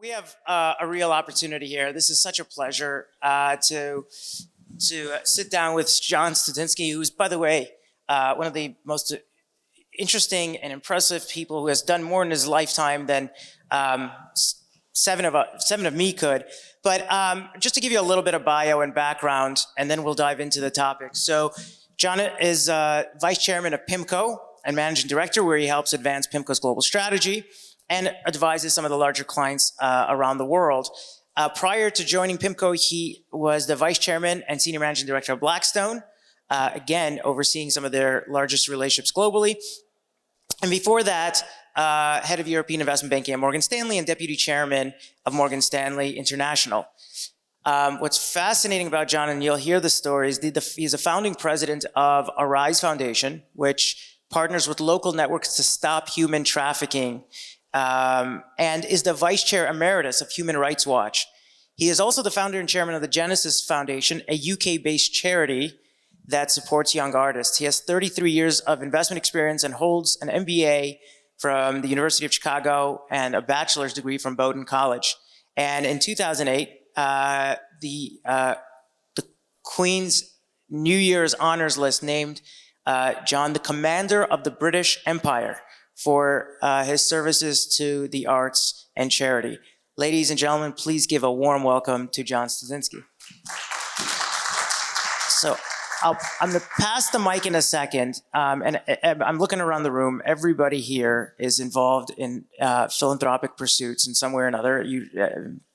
We have a real opportunity here. This is such a pleasure to sit down with John Studzinski, who's, by the way, one of the most interesting and impressive people who has done more in his lifetime than seven of me could. But just to give you a little bit of bio and background, and then we'll dive into the topic. So John is vice chairman of PIMCO and managing director, where he helps advance PIMCO's global strategy and advises some of the larger clients around the world. Prior to joining PIMCO, he was the vice chairman and senior managing director of Blackstone, again, overseeing some of their largest relationships globally. And before that, head of European investment banking at Morgan Stanley and deputy chairman of Morgan Stanley International. What's fascinating about John, and you'll hear the stories, he's a founding president of Arise Foundation, which partners with local networks to stop human trafficking, and is the vice chair emeritus of Human Rights Watch. He is also the founder and chairman of the Genesis Foundation, a UK-based charity that supports young artists. He has 33 years of investment experience and holds an MBA from the University of Chicago and a bachelor's degree from Bowdoin College. And in 2008, the Queen's New Year's honors list named John the Commander of the British Empire for his services to the arts and charity. Ladies and gentlemen, please give a warm welcome to John Studzinski. So I'm going to pass the mic in a second, and I'm looking around the room. Everybody here is involved in philanthropic pursuits in some way or another,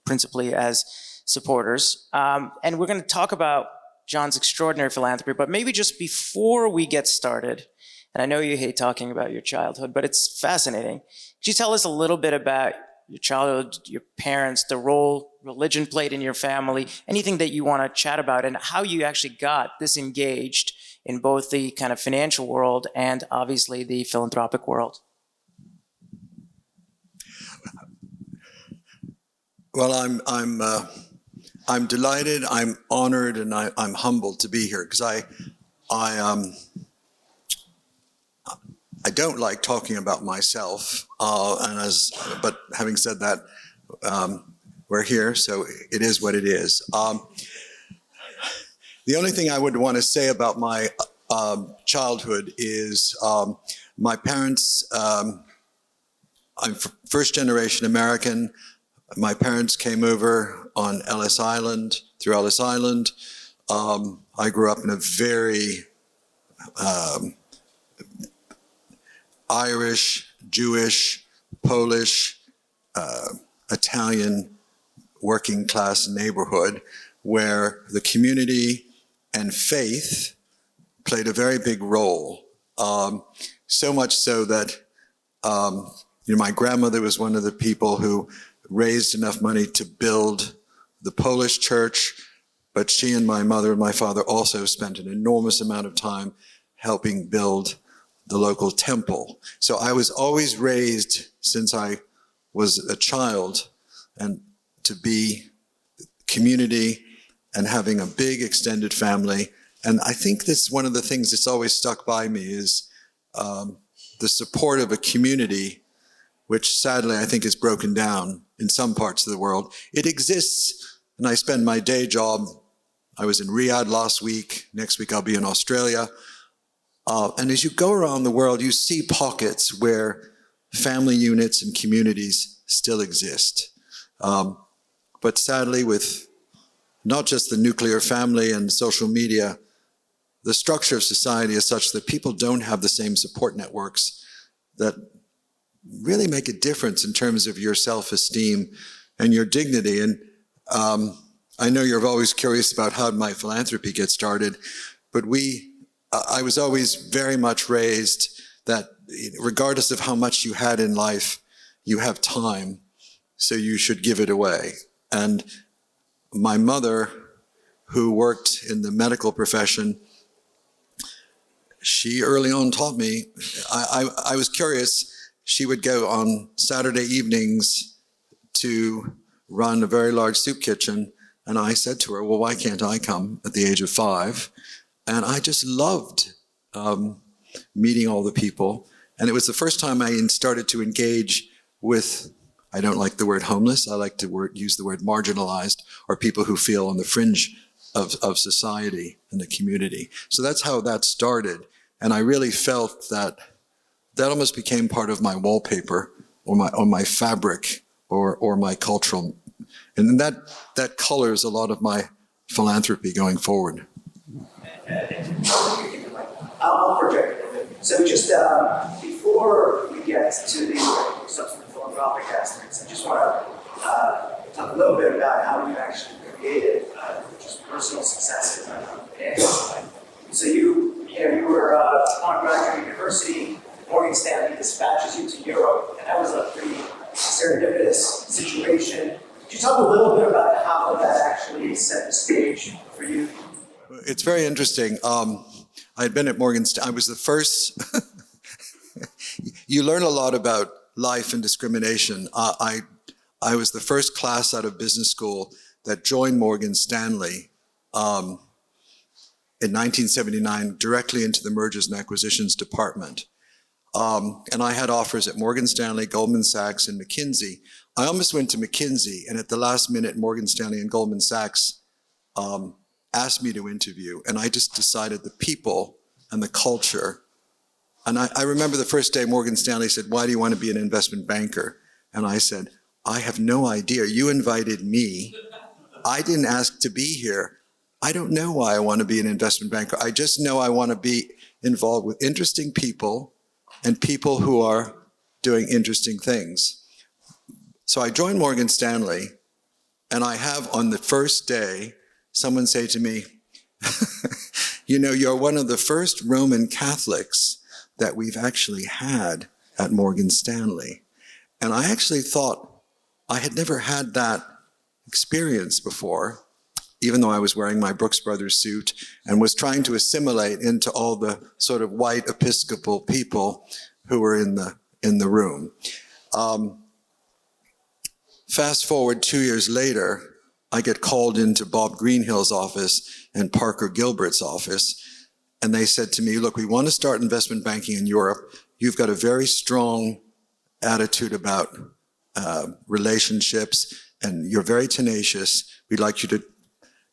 principally as supporters. And we're going to talk about John's extraordinary philanthropy, but maybe just before we get started, and I know you hate talking about your childhood, but it's fascinating. Could you tell us a little bit about your childhood, your parents, the role religion played in your family, anything that you want to chat about, and how you actually got this engaged in both the kind of financial world and obviously the philanthropic world? Well, I'm delighted, I'm honored, and I'm humbled to be here because I don't like talking about myself, but having said that, we're here, so it is what it is. The only thing I would want to say about my childhood is my parents, I'm first generation American. My parents came over on Ellis Island, through Ellis Island. I grew up in a very Irish, Jewish, Polish, Italian working class neighborhood where the community and faith played a very big role. So much so that my grandmother was one of the people who raised enough money to build the Polish church, but she and my mother and my father also spent an enormous amount of time helping build the local temple. So I was always raised since I was a child and to be community and having a big extended family. And I think that's one of the things that's always stuck by me is the support of a community, which sadly I think is broken down in some parts of the world. It exists, and I spend my day job. I was in Riyadh last week. Next week I'll be in Australia. And as you go around the world, you see pockets where family units and communities still exist. But sadly, with not just the nuclear family and social media, the structure of society is such that people don't have the same support networks that really make a difference in terms of your self-esteem and your dignity. And I know you're always curious about how my philanthropy gets started, but I was always very much raised that regardless of how much you had in life, you have time, so you should give it away. And my mother, who worked in the medical profession, she early on taught me, I was curious, she would go on Saturday evenings to run a very large soup kitchen, and I said to her, well, why can't I come at the age of 5? And I just loved meeting all the people. And it was the first time I started to engage with I don't like the word homeless. I like to use the word marginalized, or people who feel on the fringe of society and the community. So that's how that started. And I really felt that almost became part of my wallpaper, or my fabric, or my cultural, and that colors a lot of my philanthropy going forward. I'll project a bit. So just before we get to the substantive philanthropic aspects, I just want to talk a little bit about how you actually created just personal successes. And so you were on graduate university. Morgan Stanley dispatches you to Europe, and that was a pretty serendipitous situation. Could you talk a little bit about how that actually set the stage for you? It's very interesting. I had been at Morgan Stanley. I was the first. You learn a lot about life and discrimination. I was the first class out of business school that joined Morgan Stanley in 1979 directly into the mergers and acquisitions department. And I had offers at Morgan Stanley, Goldman Sachs, and McKinsey. I almost went to McKinsey, and at the last minute, Morgan Stanley and Goldman Sachs asked me to interview, and I just decided the people and the culture. And I remember the first day Morgan Stanley said, "Why do you want to be an investment banker?" And I said, "I have no idea. You invited me. I didn't ask to be here. I don't know why I want to be an investment banker. I just know I want to be involved with interesting people and people who are doing interesting things." So I joined Morgan Stanley, and I have on the first day someone say to me, "You're one of the first Roman Catholics that we've actually had at Morgan Stanley." And I actually thought I had never had that experience before, even though I was wearing my Brooks Brothers suit and was trying to assimilate into all the sort of white Episcopal people who were in the room. Fast forward 2 years later, I get called into Bob Greenhill's office and Parker Gilbert's office, and they said to me, "Look, we want to start investment banking in Europe. You've got a very strong attitude about relationships, and you're very tenacious. We'd like you to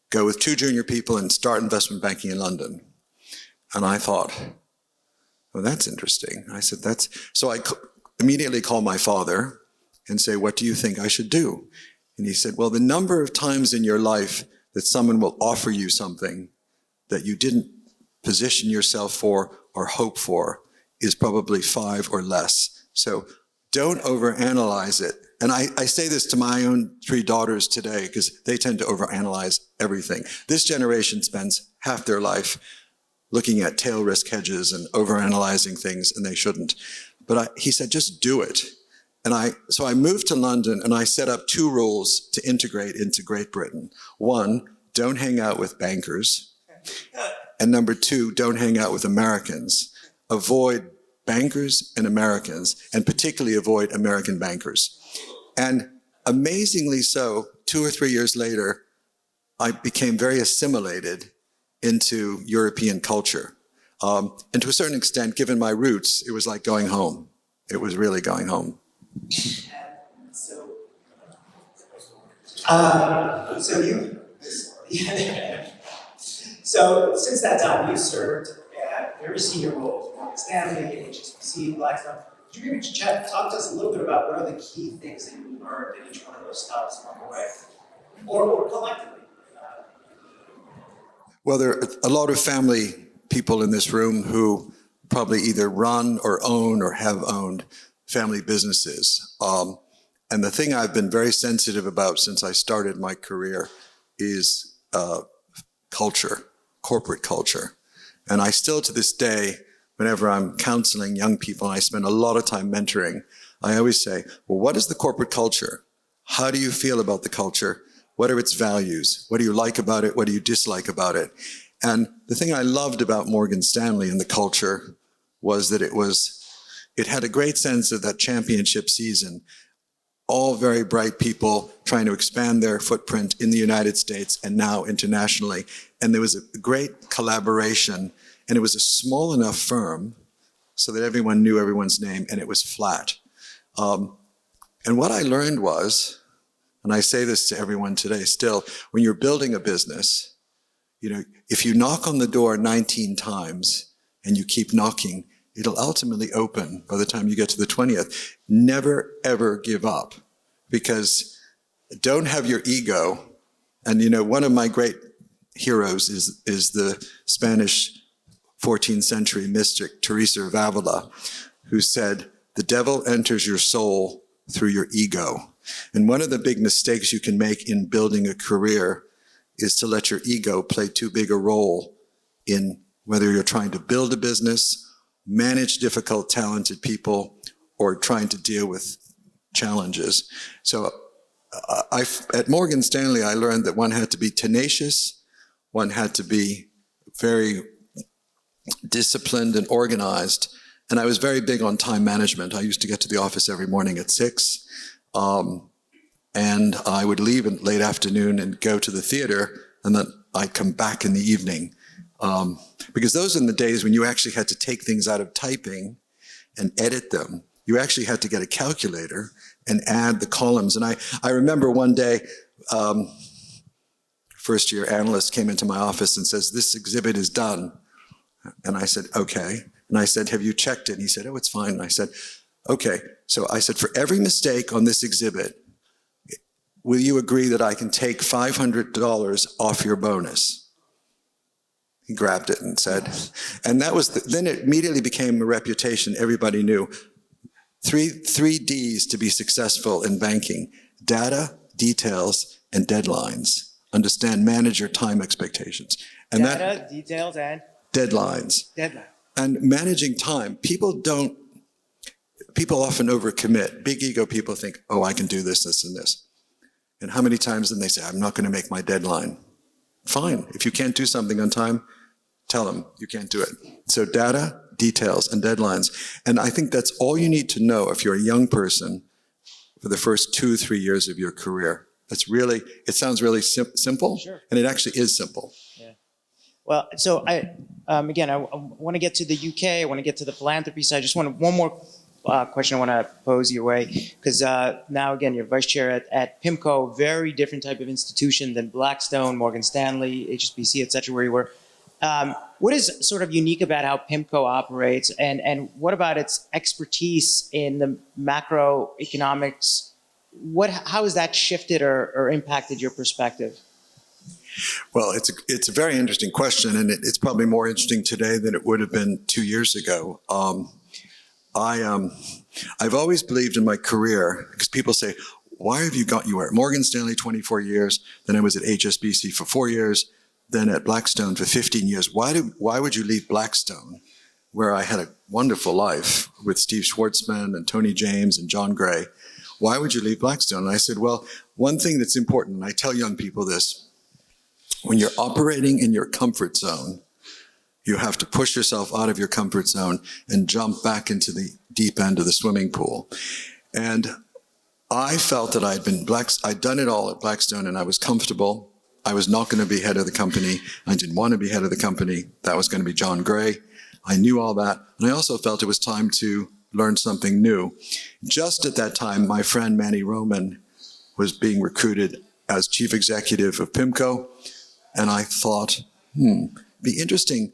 go with 2 junior people and start investment banking in London." And I thought, well, that's interesting. I said, so I immediately called my father and say, "What do you think I should do?" And he said, "Well, the number of times in your life that someone will offer you something that you didn't position yourself for or hope for is probably 5 or less. So don't overanalyze it." And I say this to my own 3 daughters today because they tend to overanalyze everything. This generation spends half their life looking at tail risk hedges and overanalyzing things, and they shouldn't. But he said, "Just do it." So I moved to London, and I set up 2 rules to integrate into Great Britain. 1, don't hang out with bankers. And number 2, don't hang out with Americans. Avoid bankers and Americans, and particularly avoid American bankers. And amazingly so, 2 or 3 years later, I became very assimilated into European culture. And to a certain extent, given my roots, it was like going home. It was really going home. So since that time, you served at very senior roles, Morgan Stanley, HSBC, Blackstone. Could you maybe talk to us a little bit about what are the key things that you learned in each one of those stops along the way, or collectively? Well, there are a lot of family people in this room who probably either run or own or have owned family businesses. And the thing I've been very sensitive about since I started my career is culture, corporate culture. And I still, to this day, whenever I'm counseling young people, and I spend a lot of time mentoring, I always say, well, what is the corporate culture? How do you feel about the culture? What are its values? What do you like about it? What do you dislike about it? And the thing I loved about Morgan Stanley and the culture was that it had a great sense of that championship season. All very bright people trying to expand their footprint in the United States and now internationally. And there was a great collaboration, and it was a small enough firm so that everyone knew everyone's name, and it was flat. And what I learned was, and I say this to everyone today still, when you're building a business, if you knock on the door 19 times and you keep knocking, it'll ultimately open by the time you get to the 20th. Never, ever give up, because don't have your ego. And one of my great heroes is the Spanish 14th century mystic Teresa of Avila, who said, "The devil enters your soul through your ego." And one of the big mistakes you can make in building a career is to let your ego play too big a role in whether you're trying to build a business, manage difficult, talented people, or trying to deal with challenges. So at Morgan Stanley, I learned that one had to be tenacious, one had to be very disciplined and organized, and I was very big on time management. I used to get to the office every morning at 6, and I would leave in late afternoon and go to the theater, and then I'd come back in the evening. Because those are the days when you actually had to take things out of typing and edit them. You actually had to get a calculator and add the columns. And I remember one day, first year analyst came into my office and says, "This exhibit is done." And I said, "Okay." And I said, "Have you checked it?" And he said, "Oh, it's fine." And I said, "Okay." So I said, "For every mistake on this exhibit, will you agree that I can take $500 off your bonus?" He grabbed it and said, and that was, then it immediately became a reputation. Everybody knew. Three Ds to be successful in banking: data, details, and deadlines. Understand, manage your time expectations. And Data, details, and deadlines. deadline. And managing time. People often overcommit. Big ego people think, "Oh, I can do this, this, and this." And how many times then they say, "I'm not going to make my deadline." Fine. If you can't do something on time, tell them you can't do it. So data, details, and deadlines. And I think that's all you need to know if you're a young person for the first 2-3 years of your career. It sounds really simple, Sure. and it actually is simple. Yeah. Well, so I want to get to the UK. I want to get to the philanthropy side. I just want one more question I want to pose your way, because now again you're vice chair at PIMCO, very different type of institution than Blackstone, Morgan Stanley, HSBC, et cetera, where you were. What is sort of unique about how PIMCO operates, and what about its expertise in the macroeconomics? How has that shifted or impacted your perspective? Well, it's a very interesting question, and it's probably more interesting today than it would have been 2 years ago. I've always believed in my career, because people say, "Why have you were at Morgan Stanley 24 years, then I was at HSBC for 4 years, then at Blackstone for 15 years. Why would you leave Blackstone, where I had a wonderful life with Steve Schwartzman and Tony James and John Gray? Why would you leave Blackstone?" And I said, well, one thing that's important, and I tell young people this, when you're operating in your comfort zone, you have to push yourself out of your comfort zone and jump back into the deep end of the swimming pool. And I felt that I'd done it all at Blackstone, and I was comfortable. I was not going to be head of the company. I didn't want to be head of the company. That was going to be John Gray. I knew all that. And I also felt it was time to learn something new. Just at that time, my friend Manny Roman was being recruited as chief executive of PIMCO. And I thought, be interesting.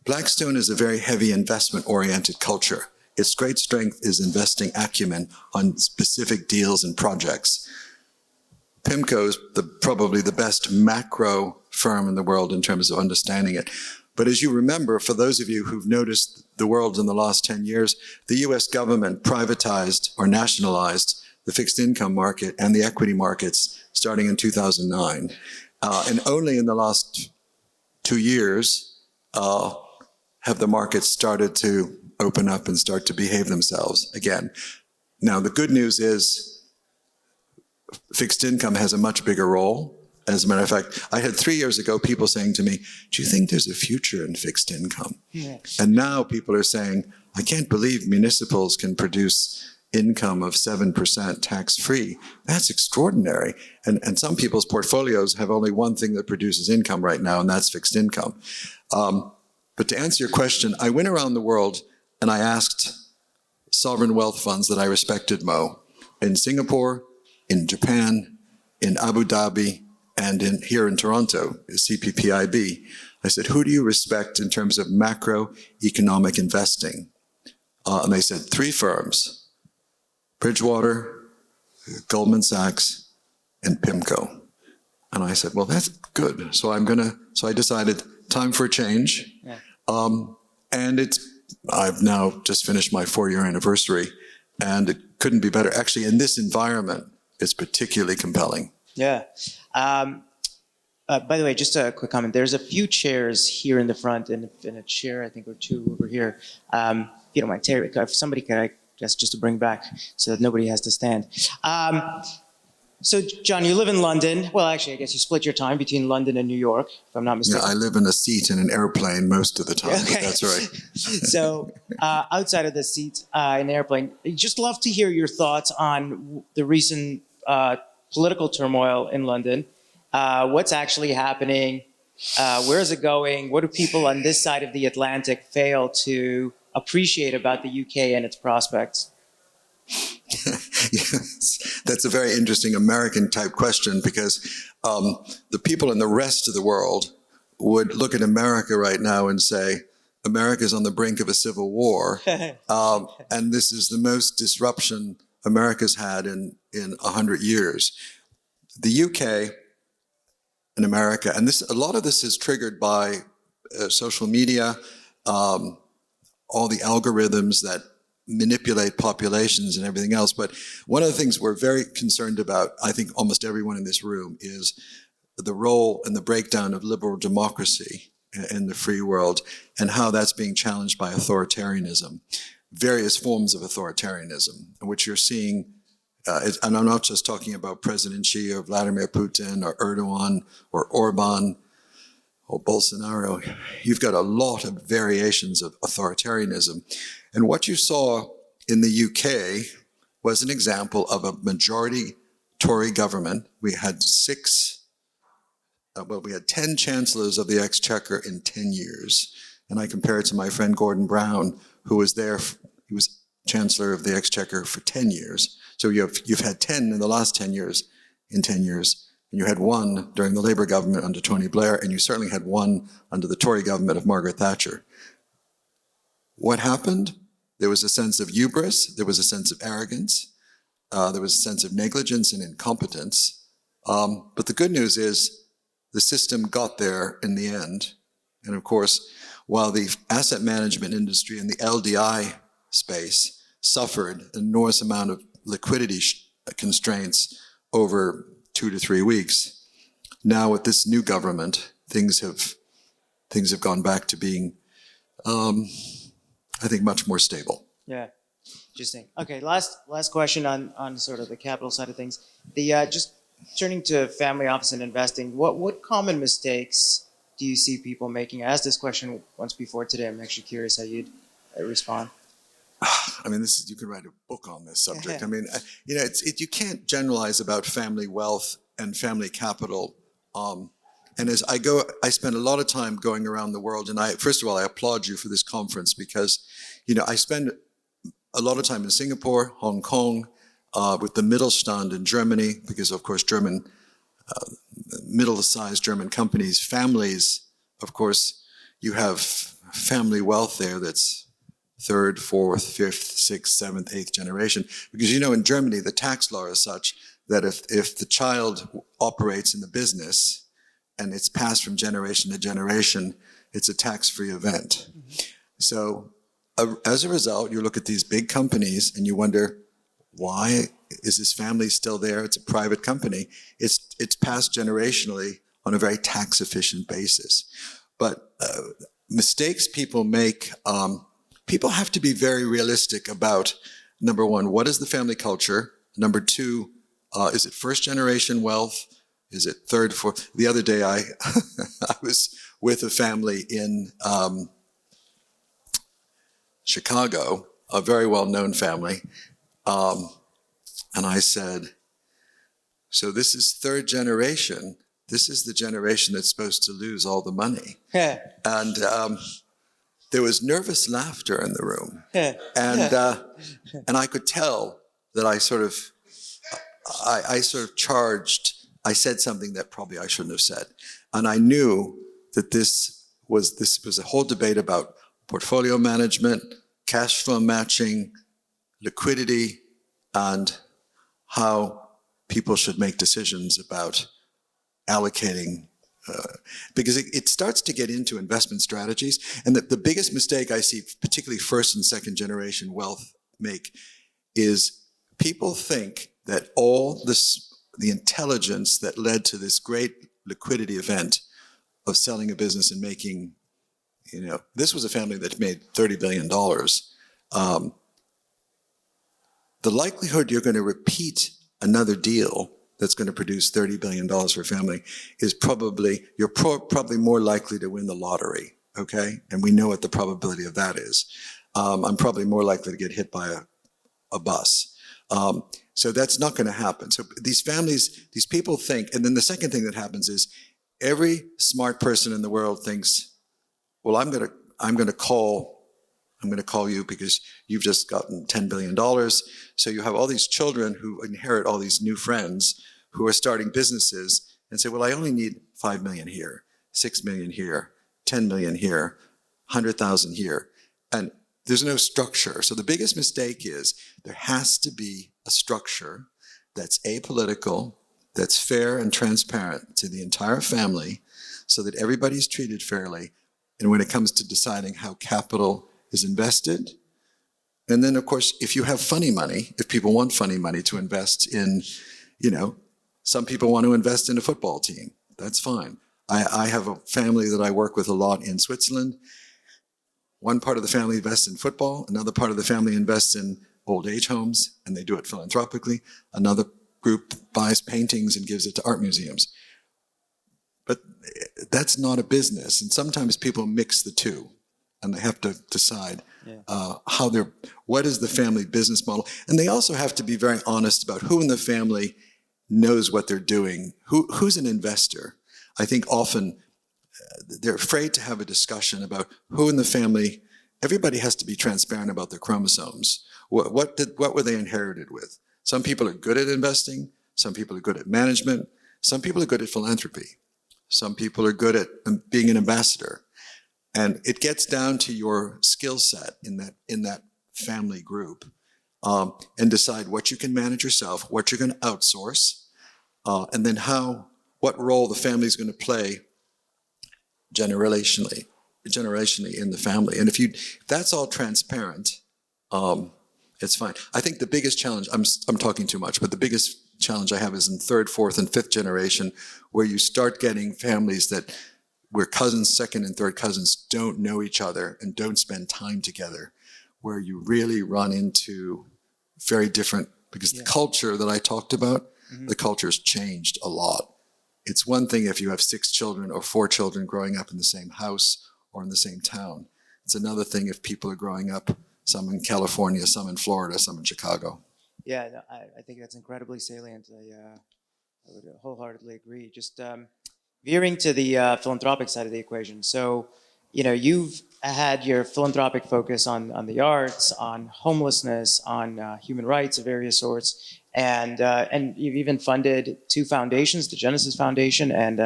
Blackstone is a very heavy investment-oriented culture. Its great strength is investing acumen on specific deals and projects. PIMCO is probably the best macro firm in the world in terms of understanding it. But as you remember, for those of you who've noticed the world in the last 10 years, the US government privatized or nationalized the fixed income market and the equity markets starting in 2009. And only in the last 2 years have the markets started to open up and start to behave themselves again. Now, the good news is fixed income has a much bigger role. As a matter of fact, I had 3 years ago people saying to me, "Do you think there's a future in fixed income?" Yeah. And now people are saying, "I can't believe municipals can produce income of 7% tax-free. That's extraordinary." And some people's portfolios have only one thing that produces income right now, and that's fixed income. But to answer your question, I went around the world and I asked sovereign wealth funds that I respected, Mo, in Singapore, in Japan, in Abu Dhabi, and here in Toronto, CPPIB. I said, who do you respect in terms of macroeconomic investing? And they said 3 firms, Bridgewater, Goldman Sachs, and PIMCO. And I said, well, that's good. So I decided time for a change. Yeah. And I've now just finished my 4-year anniversary, and it couldn't be better. Actually, in this environment, it's particularly compelling. Yeah. By the way, just a quick comment. There's a few chairs here in the front, and a chair, I think, or 2 over here. If you don't mind, Terry, if somebody could, I guess, just to bring back so that nobody has to stand. So, John, you live in London. Well, actually, I guess you split your time between London and New York, if I'm not mistaken. Yeah, I live in a seat in an airplane most of the time, Okay. but that's right. So, outside of the seat in the airplane, I'd just love to hear your thoughts on the recent political turmoil in London. What's actually happening? Where is it going? What do people on this side of the Atlantic fail to appreciate about the UK and its prospects? Yes, that's a very interesting American type question, because the people in the rest of the world would look at America right now and say, America's on the brink of a civil war. And this is the most disruption America's had in 100 years. The UK and America, and a lot of this is triggered by social media, all the algorithms that manipulate populations and everything else. But one of the things we're very concerned about, I think almost everyone in this room, is the role and the breakdown of liberal democracy in the free world, and how that's being challenged by authoritarianism, various forms of authoritarianism, which you're seeing. And I'm not just talking about President Xi or Vladimir Putin or Erdogan or Orban or Bolsonaro. You've got a lot of variations of authoritarianism. And what you saw in the UK was an example of a majority Tory government. We had 10 chancellors of the Exchequer in 10 years. And I compare it to my friend Gordon Brown, who was there, he was Chancellor of the Exchequer for 10 years. So you've had 10 in the last 10 years, and you had 1 during the Labour government under Tony Blair, and you certainly had 1 under the Tory government of Margaret Thatcher. What happened? There was a sense of hubris, there was a sense of arrogance, there was a sense of negligence and incompetence. But the good news is the system got there in the end. And of course, while the asset management industry and the LDI space suffered an enormous amount of liquidity constraints over 2 to 3 weeks, now with this new government, things have gone back to being, I think, much more stable. Yeah, interesting. Okay, last question on sort of the capital side of things. Just turning to family office and investing, what common mistakes do you see people making? I asked this question once before today. I'm actually curious how you'd respond. I mean, you could write a book on this subject. I mean, you can't generalize about family wealth and family capital. And as I spend a lot of time going around the world. And first of all, I applaud you for this conference, because, I spend a lot of time in Singapore, Hong Kong, with the Mittelstand in Germany, because of course, middle-sized German companies, families, of course, you have family wealth there that's 3rd, 4th, 5th, 6th, 7th, 8th generation. Because in Germany, the tax law is such that if the child operates in the business and it's passed from generation to generation, it's a tax-free event. Mm-hmm. So as a result, you look at these big companies and you wonder, why is this family still there? It's a private company. It's passed generationally on a very tax-efficient basis. But mistakes people make, people have to be very realistic about, number one, what is the family culture? Number two, is it first generation wealth? Is it third, fourth? The other day I was with a family in Chicago, a very well-known family. And I said, so this is third generation. This is the generation that's supposed to lose all the money. And there was nervous laughter in the room. And I could tell that I sort of I sort of I said something that probably I shouldn't have said. And I knew that this was a whole debate about portfolio management, cash flow matching, liquidity, and how people should make decisions about allocating, because it starts to get into investment strategies. And the biggest mistake I see, particularly first and second generation wealth make, is people think that all the intelligence that led to this great liquidity event of selling a business and making, this was a family that made $30 billion. The likelihood you're going to repeat another deal that's going to produce $30 billion for a family is you're probably more likely to win the lottery, okay? And we know what the probability of that is. I'm probably more likely to get hit by a bus. So that's not going to happen. So these people think, and then the second thing that happens is every smart person in the world thinks, well, I'm going to call you because you've just gotten $10 billion. So you have all these children who inherit all these new friends who are starting businesses and say, well, I only need 5 million here, 6 million here, 10 million here, 100,000 here. And there's no structure. So the biggest mistake is there has to be a structure that's apolitical, that's fair and transparent to the entire family so that everybody's treated fairly. And when it comes to deciding how capital is invested, and then of course, if you have funny money, if people want funny money to invest in, some people want to invest in a football team. That's fine. I have a family that I work with a lot in Switzerland. One part of the family invests in football. Another part of the family invests in old age homes, and they do it philanthropically. Another group buys paintings and gives it to art museums. But that's not a business. And sometimes people mix the two, and they have to decide what is the family business model. And they also have to be very honest about who in the family knows what they're doing, who's an investor. I think often they're afraid to have a discussion about who in the family. Everybody has to be transparent about their chromosomes. What were they inherited with? Some people are good at investing. Some people are good at management. Some people are good at philanthropy. Some people are good at being an ambassador. And it gets down to your skill set in that family group, and decide what you can manage yourself, what you're going to outsource, and then what role the family is going to play generationally in the family. And if that's all transparent, it's fine. I think the biggest challenge, I'm talking too much, but the biggest challenge I have is in third, fourth, and fifth generation, where you start getting families where cousins, second and third cousins don't know each other and don't spend time together, where you really run into very different, because the culture that I talked about, the culture's changed a lot. It's one thing if you have 6 children or 4 children growing up in the same house or in the same town. It's another thing if people are growing up, some in California, some in Florida, some in Chicago. Yeah, no, I think that's incredibly salient. I would wholeheartedly agree. Just veering to the philanthropic side of the equation. So, you've had your philanthropic focus on the arts, on homelessness, on human rights of various sorts, and you've even funded 2 foundations, the Genesis Foundation and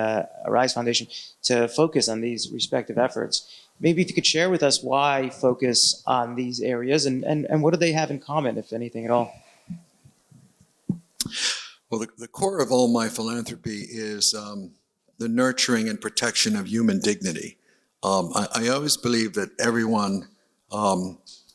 Arise Foundation, to focus on these respective efforts. Maybe if you could share with us why focus on these areas and what do they have in common, if anything at all? Well, the core of all my philanthropy is the nurturing and protection of human dignity. I always believe that everyone,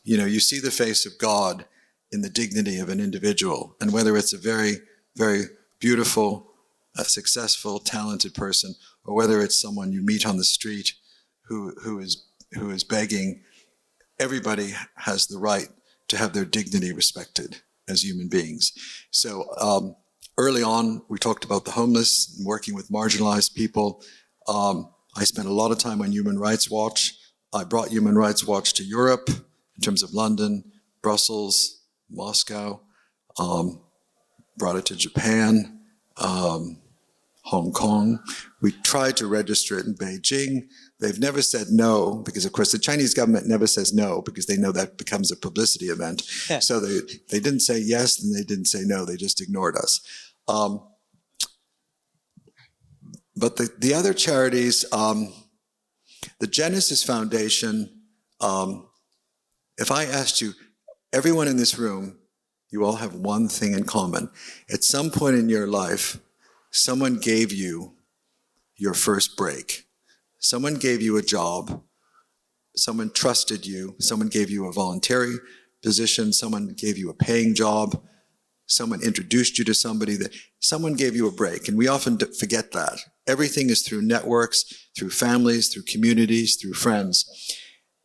you see the face of God in the dignity of an individual. And whether it's a very, very beautiful, successful, talented person, or whether it's someone you meet on the street who is begging, everybody has the right to have their dignity respected as human beings. So early on, we talked about the homeless and working with marginalized people. I spent a lot of time on Human Rights Watch. I brought Human Rights Watch to Europe in terms of London, Brussels, Moscow, brought it to Japan, Hong Hong Kong. We tried to register it in Beijing. They've never said no, because of course the Chinese government never says no, because they know that becomes a publicity event. Yeah. So they didn't say yes and they didn't say no, they just ignored us. But the other charities, the Genesis Foundation, if I asked you, everyone in this room, you all have one thing in common. At some point in your life, someone gave you your first break. Someone gave you a job. Someone trusted you. Someone gave you a voluntary position. Someone gave you a paying job. Someone introduced you to somebody. That someone gave you a break. And we often forget that. Everything is through networks, through families, through communities, through friends.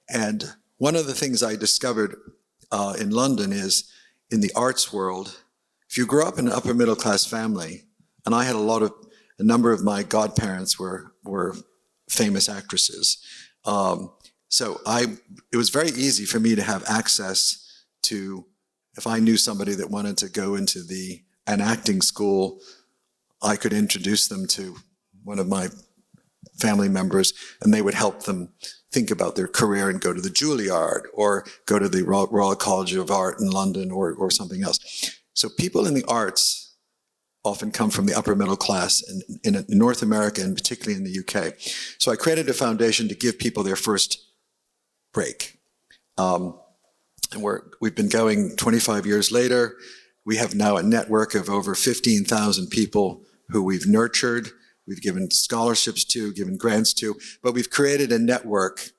And one of the things I discovered in London is, in the arts world, if you grew up in an upper middle class family, and I had a number of my godparents were famous actresses. So it was very easy for me to have access to, if I knew somebody that wanted to go into an acting school, I could introduce them to one of my family members, and they would help them think about their career and go to the Juilliard or go to the Royal College of Art in London or something else. So people in the arts often come from the upper middle class in North America and particularly in the UK. So I created a foundation to give people their first break. And we've been going 25 years later. We have now a network of over 15,000 people who we've nurtured, we've given scholarships to, given grants to, but we've created a network.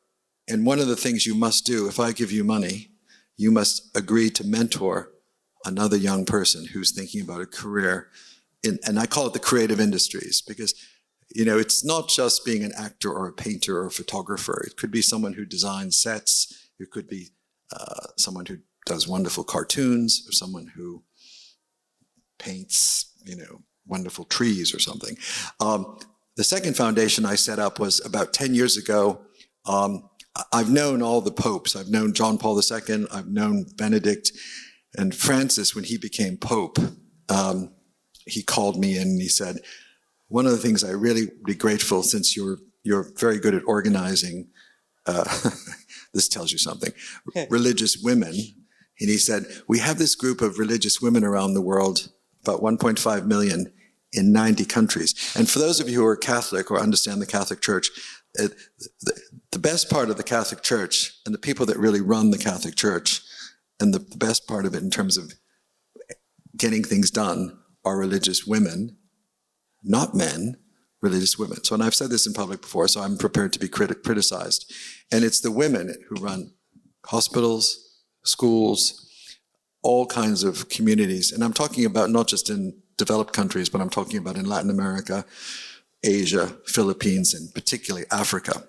And one of the things you must do, if I give you money, you must agree to mentor another young person who's thinking about a career and I call it the creative industries, because it's not just being an actor or a painter or a photographer. It could be someone who designs sets. It could be someone who does wonderful cartoons, or someone who paints, wonderful trees or something. The second foundation I set up was about 10 years ago. I've known all the popes. I've known John Paul II. I've known Benedict and Francis. When he became pope, he called me in and he said, one of the things I really be grateful, since you're very good at organizing, this tells you something, religious women. And he said, we have this group of religious women around the world, about 1.5 million in 90 countries. And for those of you who are Catholic or understand the Catholic Church, the best part of the Catholic Church and the people that really run the Catholic Church, and the best part of it in terms of getting things done, are religious women, not men, religious women. So, and I've said this in public before, so I'm prepared to be criticized. And it's the women who run hospitals, schools, all kinds of communities. And I'm talking about not just in developed countries, but I'm talking about in Latin America, Asia, Philippines, and particularly Africa.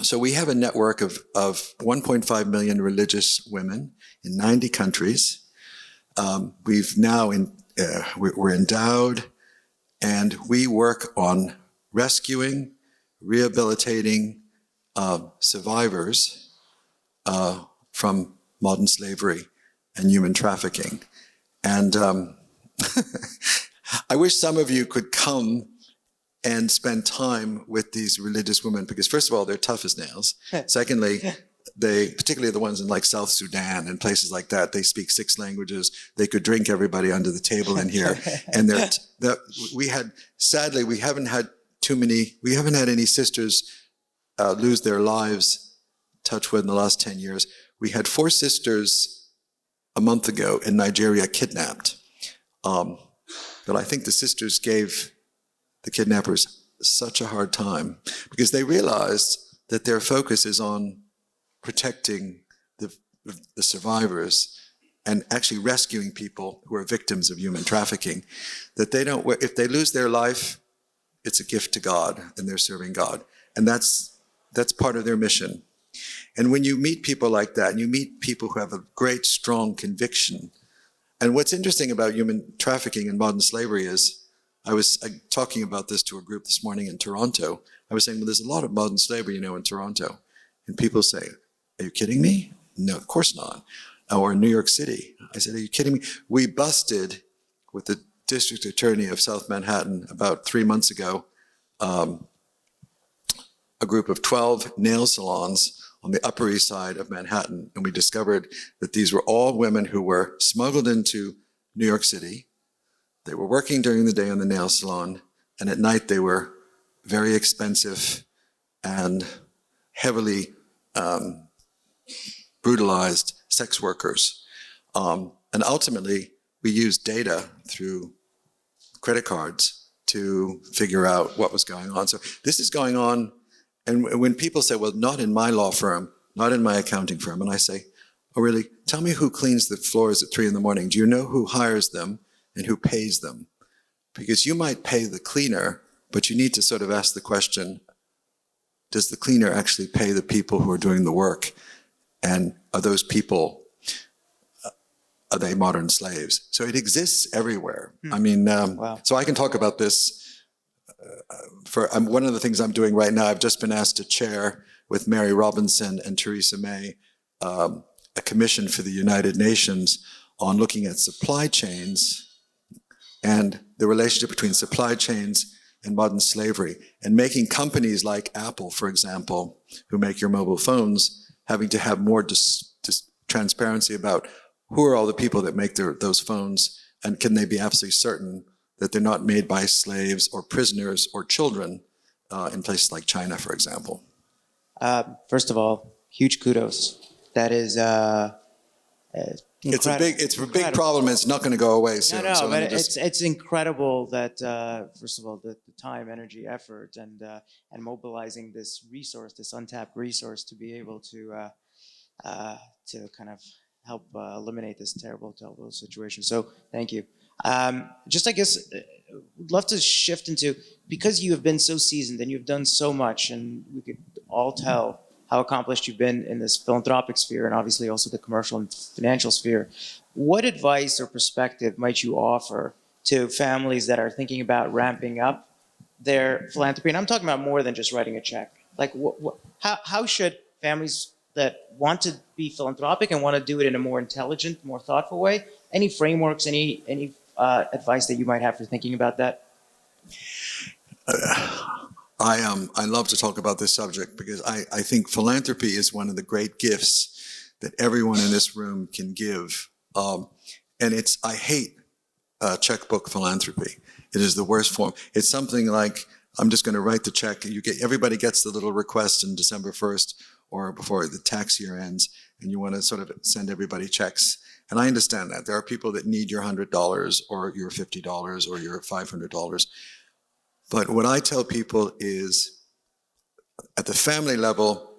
So we have a network of 1.5 million religious women in 90 countries. We're endowed, and we work on rescuing, rehabilitating survivors from modern slavery and human trafficking. And I wish some of you could come and spend time with these religious women, because first of all, they're tough as nails. Secondly, they, particularly the ones in like South Sudan and places like that, they speak 6 languages. They could drink everybody under the table in here. And sadly, we haven't had any sisters lose their lives, touch wood, in the last 10 years. We had 4 sisters a month ago in Nigeria kidnapped. But I think the sisters gave the kidnappers such a hard time, because they realized that their focus is on protecting the survivors and actually rescuing people who are victims of human trafficking, that if they lose their life, it's a gift to God and they're serving God. And that's part of their mission. And when you meet people like that, and you meet people who have a great, strong conviction, and what's interesting about human trafficking and modern slavery is, I was talking about this to a group this morning in Toronto. I was saying, well, there's a lot of modern slavery, in Toronto. And people say, are you kidding me? No, of course not. Or in New York City. I said, are you kidding me? We busted, with the district attorney of South Manhattan about 3 months ago, a group of 12 nail salons on the Upper East Side of Manhattan, and we discovered that these were all women who were smuggled into New York City. They were working during the day in the nail salon, and at night they were very expensive and heavily brutalized sex workers. And ultimately, we used data through credit cards to figure out what was going on. So this is going on. And when people say, well, not in my law firm, not in my accounting firm, and I say, oh, really? Tell me who cleans the floors at 3 a.m. Do you know who hires them and who pays them? Because you might pay the cleaner, but you need to sort of ask the question, does the cleaner actually pay the people who are doing the work? And are those people, are they modern slaves? So it exists everywhere. I mean, Wow. so I can talk about this. One of the things I'm doing right now, I've just been asked to chair with Mary Robinson and Theresa May a commission for the United Nations on looking at supply chains and the relationship between supply chains and modern slavery, and making companies like Apple, for example, who make your mobile phones, having to have more transparency about who are all the people that make those phones, and can they be absolutely certain that they're not made by slaves or prisoners or children in places like China, for example. First of all, huge kudos. That is It's a big problem. It's not going to go away soon. No, so but it's incredible that first of all the time, energy, effort, and mobilizing this resource, this untapped resource, to be able to kind of help eliminate this terrible situation. So thank you. Just I guess would love to shift into, because you have been so seasoned and you've done so much, and we could all tell how accomplished you've been in this philanthropic sphere and obviously also the commercial and financial sphere. What advice or perspective might you offer to families that are thinking about ramping up their philanthropy? And I'm talking about more than just writing a check. Like, how should families that want to be philanthropic and want to do it in a more intelligent, more thoughtful way, any frameworks, any advice that you might have for thinking about that? I love to talk about this subject because I think philanthropy is one of the great gifts that everyone in this room can give. And I hate checkbook philanthropy. It is the worst form. It's something like, I'm just going to write the check. Everybody gets the little request in December 1st or before the tax year ends, and you want to sort of send everybody checks. And I understand that. There are people that need your $100 or your $50 or your $500. But what I tell people is, at the family level,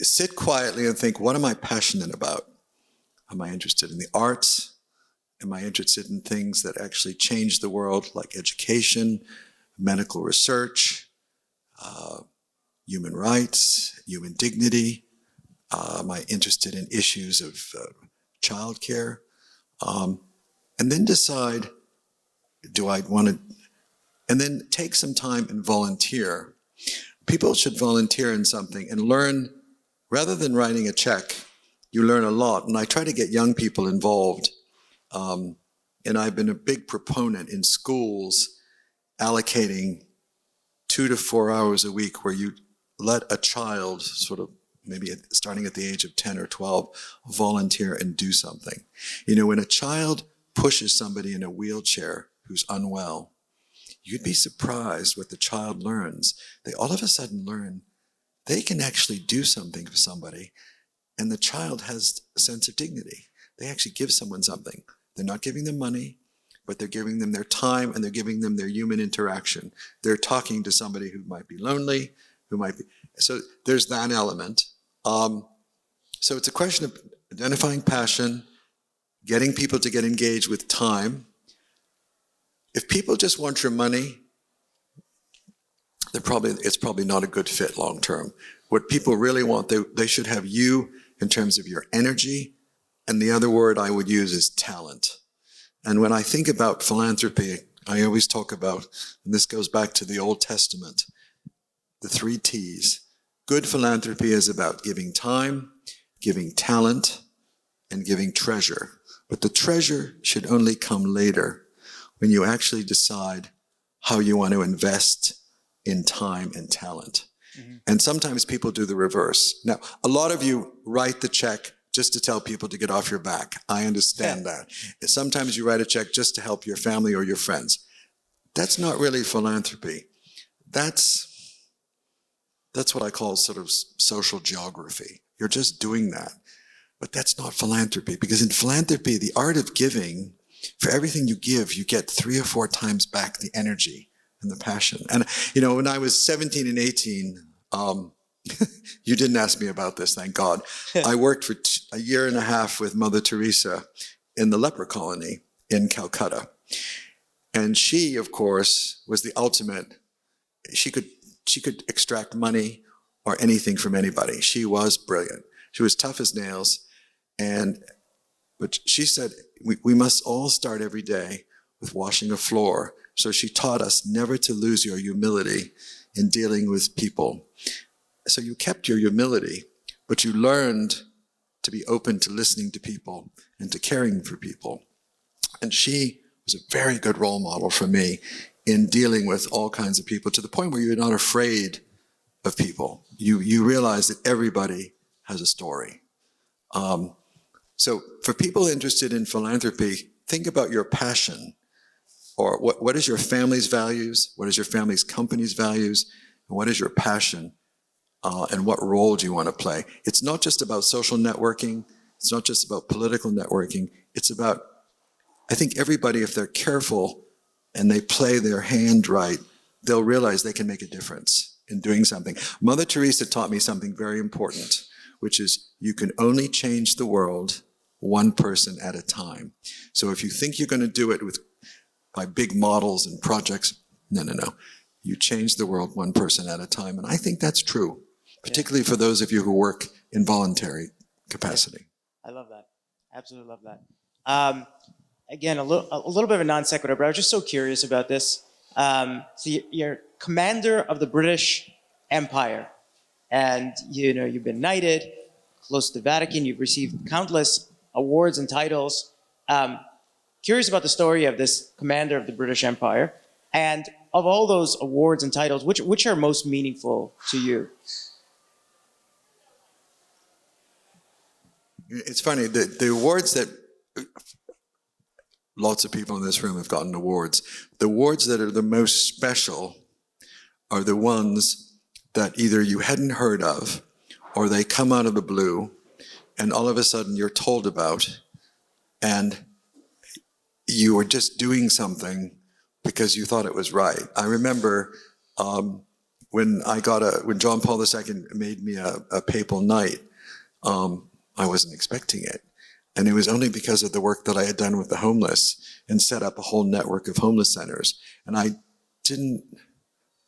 sit quietly and think, what am I passionate about? Am I interested in the arts? Am I interested in things that actually change the world, like education, medical research, human rights, human dignity? Am I interested in issues of childcare? And then decide, do I want to, and then take some time and volunteer. People should volunteer in something and learn, rather than writing a check, you learn a lot. And I try to get young people involved. And I've been a big proponent in schools allocating 2 to 4 hours a week where you let a child sort of, maybe starting at the age of 10 or 12, volunteer and do something. You know, when a child pushes somebody in a wheelchair who's unwell, you'd be surprised what the child learns. They all of a sudden learn they can actually do something for somebody, and the child has a sense of dignity. They actually give someone something. They're not giving them money, but they're giving them their time, and they're giving them their human interaction. They're talking to somebody who might be lonely, who might be... So there's that element. So it's a question of identifying passion, getting people to get engaged with time. If people just want your money, it's probably not a good fit long term. What people really want, they should have you in terms of your energy, and the other word I would use is talent. And when I think about philanthropy, I always talk about, and this goes back to the Old Testament, the 3 T's. Good philanthropy is about giving time, giving talent, and giving treasure. But the treasure should only come later. when you actually decide how you want to invest in time and talent. And sometimes people do the reverse. Now, a lot of you write the check just to tell people to get off your back. I understand that. Sometimes you write a check just to help your family or your friends. That's not really philanthropy. That's what I call sort of social geography. You're just doing that. But that's not philanthropy, because in philanthropy, the art of giving, for everything you give, you get 3 or 4 times back the energy and the passion. And, you know, when I was 17 and 18, you didn't ask me about this, thank God. I worked for a year and a half with Mother Teresa in the leper colony in Calcutta. And she, of course, was the ultimate. She could extract money or anything from anybody. She was brilliant. She was tough as nails. But she said, we must all start every day with washing a floor. So she taught us never to lose your humility in dealing with people. So you kept your humility, but you learned to be open to listening to people and to caring for people. And she was a very good role model for me in dealing with all kinds of people, to the point where you're not afraid of people. You realize that everybody has a story. So for people interested in philanthropy, think about your passion, or what is your family's values, what is your family's company's values, and what is your passion, and what role do you want to play. It's not just about social networking, it's not just about political networking, it's about, I think everybody, if they're careful and they play their hand right, they'll realize they can make a difference in doing something. Mother Teresa taught me something very important, which is you can only change the world one person at a time. So if you think you're going to do it by big models and projects, no. You change the world one person at a time. And I think that's true, particularly for those of you who work in voluntary capacity. I love that. Absolutely love that. Again, a little bit of a non sequitur, but I was just so curious about this. So you're commander of the British Empire, and you've been knighted, close to the Vatican. You've received countless awards and titles. Curious about the story of this commander of the British Empire, and of all those awards and titles, which are most meaningful to you? It's funny, the awards that lots of people in this room have gotten awards. The awards that are the most special are the ones that either you hadn't heard of, or they come out of the blue, and all of a sudden you're told about, and you were just doing something because you thought it was right. I remember when John Paul II made me a papal knight, I wasn't expecting it. And it was only because of the work that I had done with the homeless and set up a whole network of homeless centers. And I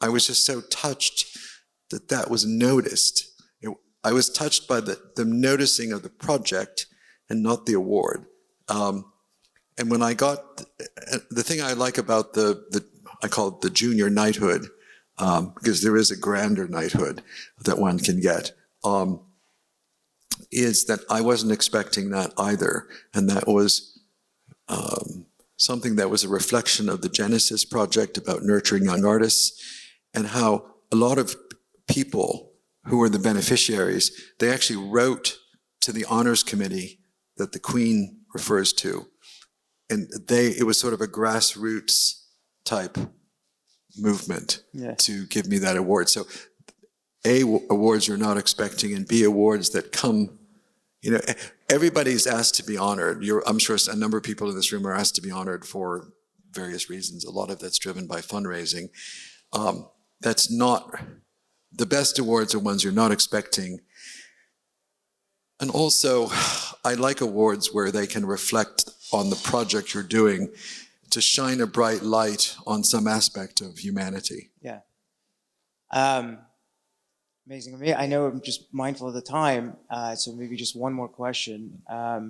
was just so touched that was noticed. I was touched by the noticing of the project and not the award. And when I got, the thing I like about I call it the junior knighthood, because there is a grander knighthood that one can get, is that I wasn't expecting that either. And that was something that was a reflection of the Genesis project about nurturing young artists, and how a lot of people who were the beneficiaries, they actually wrote to the honors committee that the Queen refers to. And it was sort of a grassroots type movement to give me that award. So A, awards you're not expecting, and B, awards that come, everybody's asked to be honored. I'm sure a number of people in this room are asked to be honored for various reasons. A lot of that's driven by fundraising. That's not, the best awards are ones you're not expecting. And also, I like awards where they can reflect on the project you're doing to shine a bright light on some aspect of humanity. Yeah. Amazing. I know I'm just mindful of the time, so maybe just one more question. I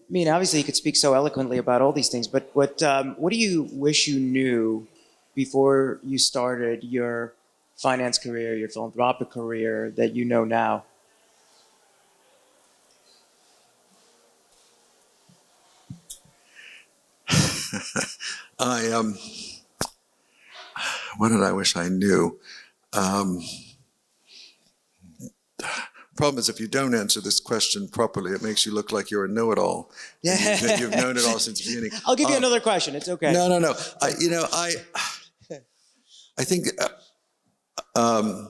mean, obviously you could speak so eloquently about all these things, but what do you wish you knew before you started your finance career, your philanthropic career, that you know now? What did I wish I knew? Problem is, if you don't answer this question properly, it makes you look like you're a know-it-all. Yeah. And you've known it all since the beginning. I'll give you another question. It's okay. No. I think I've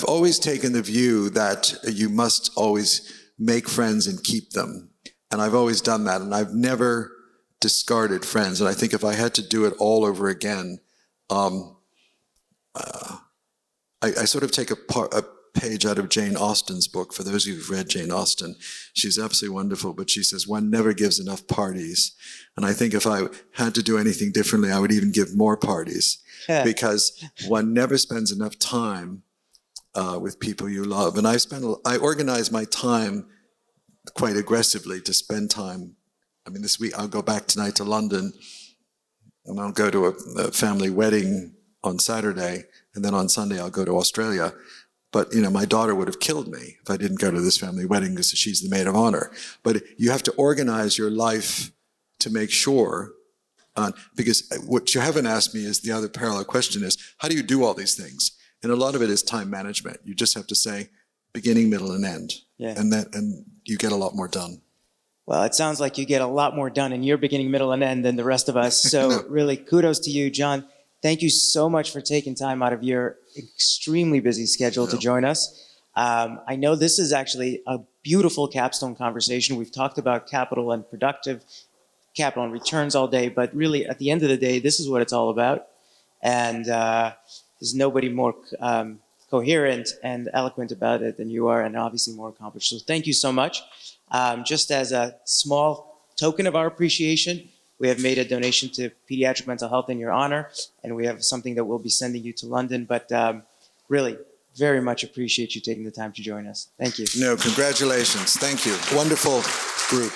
always taken the view that you must always make friends and keep them. And I've always done that. And I've never discarded friends. And I think if I had to do it all over again, I sort of take a page out of Jane Austen's book. For those of you who've read Jane Austen, she's absolutely wonderful, but she says one never gives enough parties. And I think if I had to do anything differently, I would even give more parties because one never spends enough time with people you love. And I organize my time quite aggressively to spend time. I mean, this week I'll go back tonight to London and I'll go to a family wedding on Saturday, and then on Sunday I'll go to Australia. But, my daughter would have killed me if I didn't go to this family wedding because she's the maid of honor. But you have to organize your life to make sure, because what you haven't asked me is the other parallel question is, how do you do all these things? And a lot of it is time management. You just have to say beginning, middle, and end. Yeah. And you get a lot more done. Well, it sounds like you get a lot more done in your beginning, middle, and end than the rest of us. So really, kudos to you, John. Thank you so much for taking time out of your extremely busy schedule to join us. I know this is actually a beautiful capstone conversation. We've talked about capital and returns all day, but really at the end of the day, this is what it's all about. And there's nobody more coherent and eloquent about it than you are, and obviously more accomplished. So thank you so much. Just as a small token of our appreciation, we have made a donation to pediatric mental health in your honor, and we have something that we'll be sending you to London. But really, very much appreciate you taking the time to join us. Thank you. No, congratulations. Thank you. Wonderful group.